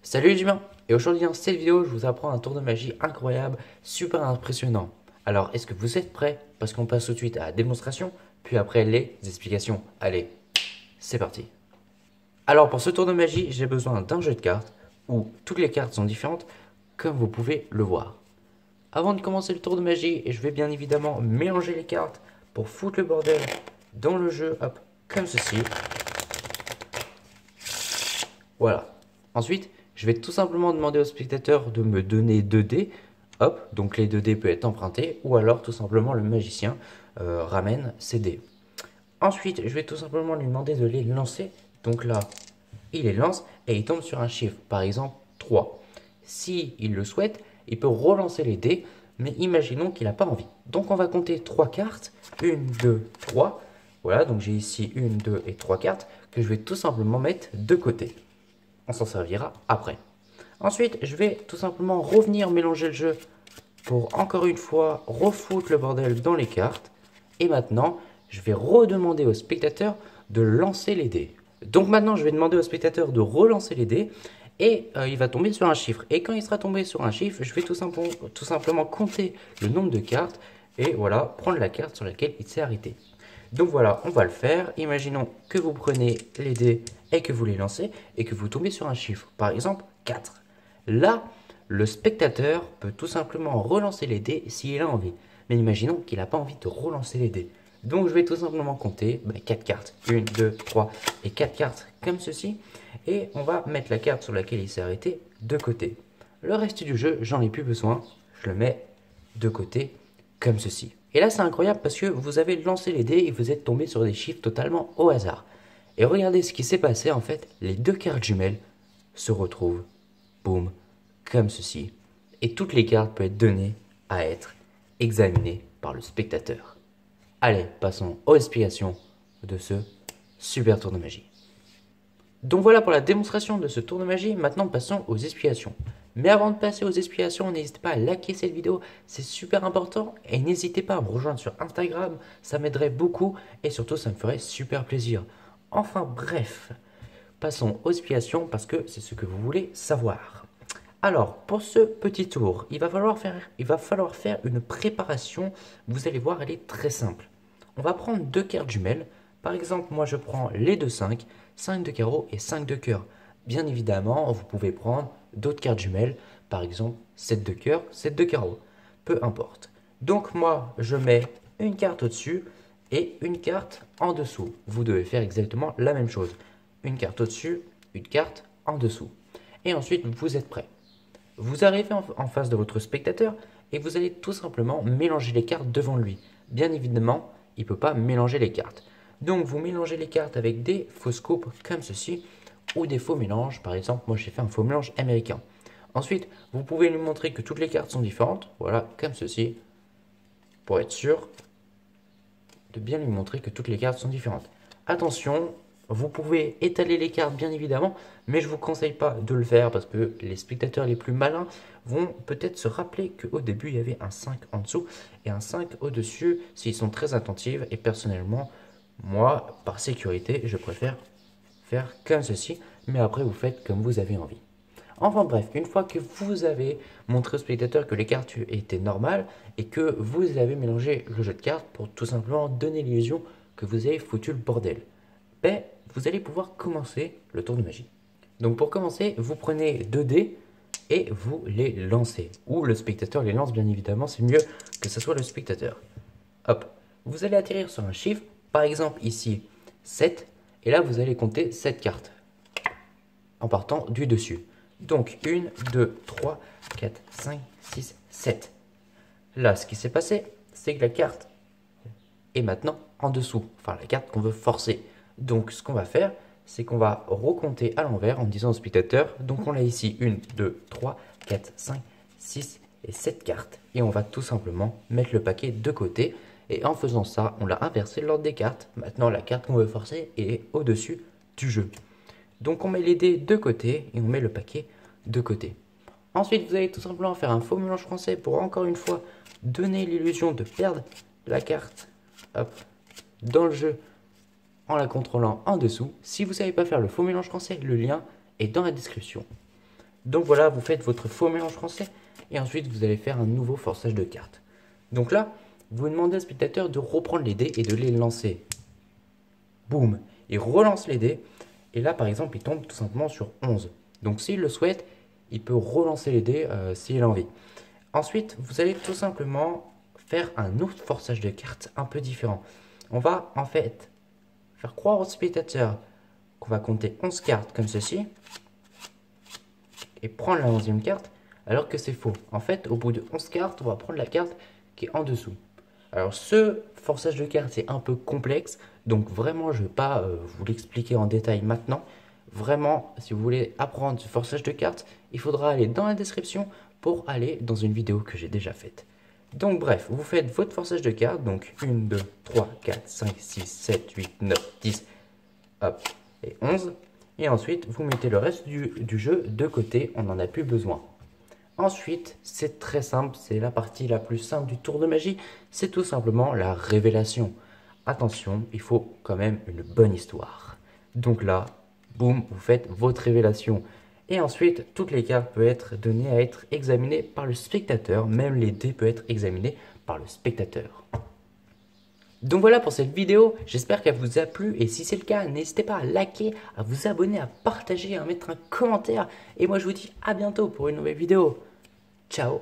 Salut les humains! Et aujourd'hui dans cette vidéo, je vous apprends un tour de magie incroyable, super impressionnant. Alors, est-ce que vous êtes prêts? Parce qu'on passe tout de suite à la démonstration, puis après les explications. Allez, c'est parti! Alors pour ce tour de magie, j'ai besoin d'un jeu de cartes, où toutes les cartes sont différentes, comme vous pouvez le voir. Avant de commencer le tour de magie, je vais bien évidemment mélanger les cartes pour foutre le bordel dans le jeu, hop, comme ceci. Voilà. Ensuite, je vais tout simplement demander au spectateur de me donner 2 dés. Hop, donc les 2 dés peuvent être empruntés, ou alors tout simplement le magicien ramène ses dés. Ensuite, je vais tout simplement lui demander de les lancer. Donc là, il les lance et il tombe sur un chiffre, par exemple 3. Si il le souhaite, il peut relancer les dés, mais imaginons qu'il n'a pas envie. Donc on va compter 3 cartes, 1, 2, 3. Voilà, donc j'ai ici 1, 2 et 3 cartes que je vais tout simplement mettre de côté. On s'en servira après. Ensuite, je vais tout simplement revenir mélanger le jeu pour encore une fois refoutre le bordel dans les cartes. Et maintenant, je vais redemander au spectateur de lancer les dés. Donc maintenant, je vais demander au spectateur de relancer les dés et il va tomber sur un chiffre. Et quand il sera tombé sur un chiffre, je vais tout simplement compter le nombre de cartes et voilà, prendre la carte sur laquelle il s'est arrêté. Donc voilà, on va le faire. Imaginons que vous prenez les dés et que vous les lancez et que vous tombez sur un chiffre, par exemple 4. Là, le spectateur peut tout simplement relancer les dés s'il a envie. Mais imaginons qu'il n'a pas envie de relancer les dés. Donc je vais tout simplement compter 4 cartes. 1, 2, 3 et 4 cartes comme ceci. Et on va mettre la carte sur laquelle il s'est arrêté de côté. Le reste du jeu, j'en ai plus besoin. Je le mets de côté comme ceci. Et là, c'est incroyable parce que vous avez lancé les dés et vous êtes tombé sur des chiffres totalement au hasard. Et regardez ce qui s'est passé en fait. Les deux cartes jumelles se retrouvent, boum, comme ceci. Et toutes les cartes peuvent être données à être examinées par le spectateur. Allez, passons aux explications de ce super tour de magie. Donc voilà pour la démonstration de ce tour de magie. Maintenant, passons aux explications. Mais avant de passer aux explications, n'hésitez pas à liker cette vidéo, c'est super important. Et n'hésitez pas à me rejoindre sur Instagram, ça m'aiderait beaucoup et surtout ça me ferait super plaisir. Enfin bref, passons aux explications parce que c'est ce que vous voulez savoir. Alors, pour ce petit tour, il va falloir faire une préparation. Vous allez voir, elle est très simple. On va prendre deux cartes jumelles. Par exemple, moi je prends les deux 5, 5 de carreau et 5 de cœur. Bien évidemment, vous pouvez prendre d'autres cartes jumelles, par exemple 7 de cœur, 7 de carreau. Peu importe. Donc moi, je mets une carte au-dessus et une carte en dessous. Vous devez faire exactement la même chose. Une carte au-dessus, une carte en dessous. Et ensuite, vous êtes prêt. Vous arrivez en face de votre spectateur et vous allez tout simplement mélanger les cartes devant lui. Bien évidemment, il ne peut pas mélanger les cartes. Donc vous mélangez les cartes avec des fausses coupes comme ceci ou des faux mélanges. Par exemple, moi j'ai fait un faux mélange américain. Ensuite, vous pouvez lui montrer que toutes les cartes sont différentes. Voilà, comme ceci. Pour être sûr de bien lui montrer que toutes les cartes sont différentes. Attention, vous pouvez étaler les cartes bien évidemment, mais je ne vous conseille pas de le faire parce que les spectateurs les plus malins vont peut-être se rappeler qu'au début il y avait un 5 en dessous et un 5 au-dessus s'ils sont très attentifs. Et personnellement, moi, par sécurité, je préfère faire comme ceci, mais après vous faites comme vous avez envie. Enfin bref, une fois que vous avez montré au spectateur que les cartes étaient normales et que vous avez mélangé le jeu de cartes pour tout simplement donner l'illusion que vous avez foutu le bordel, ben, vous allez pouvoir commencer le tour de magie. Donc pour commencer, vous prenez 2 dés et vous les lancez. Ou le spectateur les lance bien évidemment, c'est mieux que ce soit le spectateur. Hop, vous allez atterrir sur un chiffre, par exemple ici 7, et là vous allez compter 7 cartes en partant du dessus. Donc 1, 2, 3, 4, 5, 6, 7. Là, ce qui s'est passé, c'est que la carte est maintenant en dessous. Enfin, la carte qu'on veut forcer. Donc, ce qu'on va faire, c'est qu'on va recompter à l'envers en disant au spectateur. Donc, on a ici 1, 2, 3, 4, 5, 6 et 7 cartes. Et on va tout simplement mettre le paquet de côté. Et en faisant ça, on l'a inversé l'ordre des cartes. Maintenant, la carte qu'on veut forcer est au-dessus du jeu. Donc on met les dés de côté et on met le paquet de côté. Ensuite, vous allez tout simplement faire un faux mélange français pour encore une fois donner l'illusion de perdre la carte hop, dans le jeu en la contrôlant en dessous. Si vous ne savez pas faire le faux mélange français, le lien est dans la description. Donc voilà, vous faites votre faux mélange français et ensuite vous allez faire un nouveau forçage de cartes. Donc là, vous demandez au spectateur de reprendre les dés et de les lancer. Boum, il relance les dés et là par exemple il tombe tout simplement sur 11. Donc s'il le souhaite, il peut relancer les dés s'il a envie. Ensuite, vous allez tout simplement faire un autre forçage de cartes un peu différent. On va en fait faire croire au spectateur qu'on va compter 11 cartes comme ceci et prendre la 11e carte alors que c'est faux. En fait, au bout de 11 cartes, on va prendre la carte qui est en dessous. Alors ce forçage de cartes c'est un peu complexe, donc vraiment je ne vais pas vous l'expliquer en détail maintenant. Vraiment, si vous voulez apprendre ce forçage de cartes, il faudra aller dans la description pour aller dans une vidéo que j'ai déjà faite. Donc bref, vous faites votre forçage de cartes, donc 1, 2, 3, 4, 5, 6, 7, 8, 9, 10, hop, et 11. Et ensuite, vous mettez le reste du jeu de côté, on n'en a plus besoin. Ensuite, c'est très simple, c'est la partie la plus simple du tour de magie, c'est tout simplement la révélation. Attention, il faut quand même une bonne histoire. Donc là, boum, vous faites votre révélation. Et ensuite, toutes les cartes peuvent être données à être examinées par le spectateur, même les dés peuvent être examinés par le spectateur. Donc voilà pour cette vidéo, j'espère qu'elle vous a plu et si c'est le cas, n'hésitez pas à liker, à vous abonner, à partager, à mettre un commentaire. Et moi je vous dis à bientôt pour une nouvelle vidéo. Ciao.